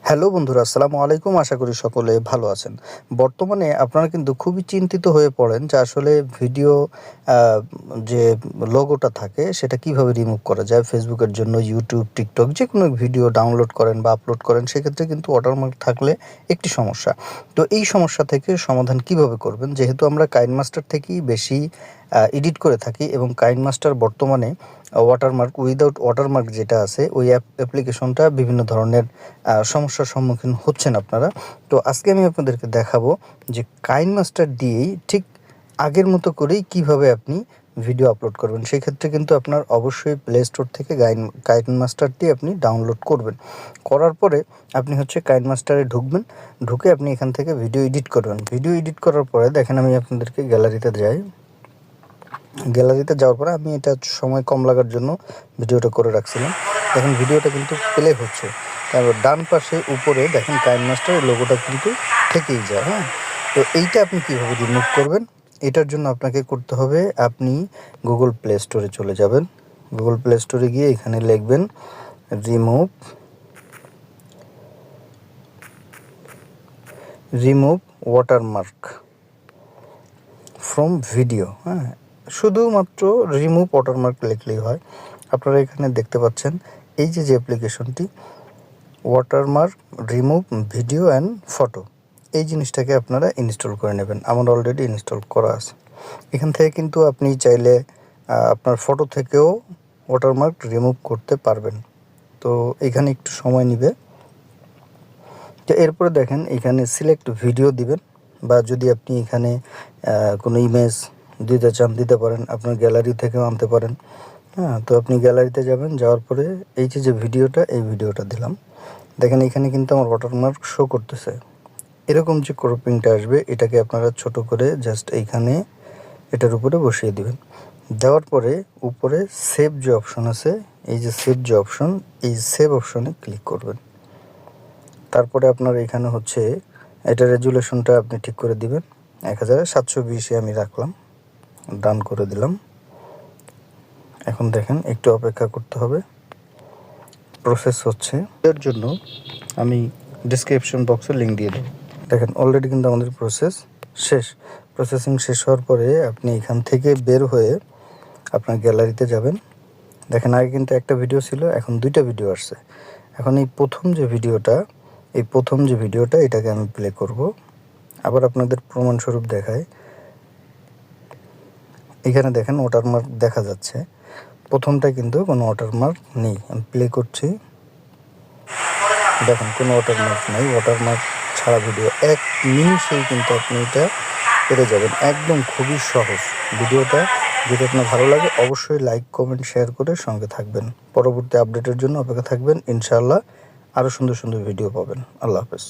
Hello বন্ধুরা, আসসালামু আলাইকুম। আশা করি সকলে ভালো আছেন। বর্তমানে আপনারা কিন্তু খুবই চিন্তিত হয়ে পড়েন যে আসলে ভিডিও আ যে লোগোটা থাকে সেটা কিভাবে রিমুভ করা যায়। Facebook এর জন্য YouTube, TikTok যেকোনো ভিডিও ডাউনলোড করেন বা আপলোড করেন সেক্ষেত্রে কিন্তু ওয়াটারমার্ক থাকলে একটি সমস্যা। তো এই সমস্যা থেকে সমাধান কিভাবে করবেন? যেহেতু আমরা কাইনমাস্টার থেকেই বেশি এডিট করে থাকি এবং কাইনমাস্টার বর্তমানে ওয়াটারমার্ক উইথআউট ওয়াটারমার্ক যেটা আছে ওই অ্যাপ্লিকেশনটা বিভিন্ন ধরনের সমস্যার সম্মুখীন হচ্ছেন আপনারা। তো আজকে আমি আপনাদেরকে দেখাবো যে কাইনমাস্টার দিয়েই ঠিক আগের মতো করেই কিভাবে আপনি ভিডিও আপলোড করবেন। সেক্ষেত্রে কিন্তু আপনার অবশ্যই প্লে স্টোর থেকে কাইনমাস্টারটি আপনি ডাউনলোড করবেন। করার পরে আপনি হচ্ছে কাইনমাস্টারে ঢুকবেন। ঢুকে আপনি এখান থেকে ভিডিও এডিট করবেন। ভিডিও এডিট করার পরে দেখেন আমি আপনাদেরকে গ্যালারিতে যাই। গ্যালারিতে যাওয়ার পরে আমি এটা সময় কম লাগার জন্য ভিডিওটা করে রাখছিলাম। দেখেন ভিডিওটা কিন্তু প্লে হচ্ছে। তারপর ডান পাশে উপরে দেখেন কাইনমাস্টার লোগোটা কিন্তু থেকেই যায়, হ্যাঁ? তো এইটা আপনি কীভাবে রিমুভ করবেন? এটার জন্য আপনাকে করতে হবে আপনি গুগল প্লে স্টোরে চলে যাবেন। গুগল প্লে স্টোরে গিয়ে এখানে লিখবেন রিমুভ ওয়াটারমার্ক ফ্রম ভিডিও, হ্যাঁ? শুধুমাত্র রিমুভ ওয়াটারমার্ক লিখলেই হয়। আপনারা এখানে দেখতে পাচ্ছেন এই যে অ্যাপ্লিকেশনটি watermark remove video and photo, এই জিনিসটাকে আপনারা ইনস্টল করে নেবেন। আমার অলরেডি ইনস্টল করা আছে। এখান থেকে কিন্তু আপনি চাইলে আপনার ফটো থেকেও ওয়াটারমার্ক রিমুভ করতে পারবেন। তো এখানে একটু সময় নেবে। তো এরপরে দেখেন এখানে সিলেক্ট ভিডিও দিবেন, বা যদি আপনি এখানে কোনো ইমেজ দিতে চান দিতে পারেন। আপনার গ্যালারি থেকেও আনতে পারেন, হ্যাঁ? তো আপনি গ্যালারিতে যাবেন, যাওয়ার পরে এই যে ভিডিওটা, এই ভিডিওটা দিলাম। দেখেন এখানে কিন্তু আমার ওয়াটারমার্ক শো করতেছে। এরকম যে ক্রপিংটা আসবে এটাকে আপনারা ছোট করে জাস্ট এইখানে এটার উপরে বসিয়ে দিবেন। দেওয়ার পরে উপরে সেভ যে অপশন আছে, এই যে সেভ যে অপশন, এই সেভ অপশনে ক্লিক করবেন। তারপরে আপনার এখানে হচ্ছে এটা রেজুলেশনটা আপনি ঠিক করে দিবেন। 1720 আমি রাখলাম, ডান করে দিলাম। এখন দেখেন একটু অপেক্ষা করতে হবে, প্রসেস হচ্ছে। এর জন্য আমি ডেসক্রিপশন বক্সে লিঙ্ক দিয়ে দেবো। দেখেন অলরেডি কিন্তু আমাদের প্রসেসিং শেষ হওয়ার পরে আপনি এখান থেকে বের হয়ে আপনার গ্যালারিতে যাবেন। দেখেন আগে কিন্তু একটা ভিডিও ছিল, এখন 2টা ভিডিও আসছে। এখন এই প্রথম যে ভিডিওটা এটাকে আমি প্লে করব। আবার আপনাদের প্রমাণস্বরূপ দেখাই। এখানে দেখেন ওয়াটারমার্ক দেখা যাচ্ছে। প্রথমটা কিন্তু কোনো ওয়াটারমার্ক নেই। আমি প্লে করছি, দেখেন কোনো ওয়াটারমার্ক নেই। ওয়াটারমার্ক ছাড়া ভিডিও 1 নিমিষেই কিন্তু আপনি এটা পেরে যাবেন। একদম খুবই সহজ ভিডিওটা। যদি আপনার ভালো লাগে অবশ্যই লাইক, কমেন্ট, শেয়ার করে সঙ্গে থাকবেন। পরবর্তী আপডেটের জন্য অপেক্ষা থাকবেন। ইনশাআল্লাহ আরও সুন্দর সুন্দর ভিডিও পাবেন। আল্লাহ হাফেজ।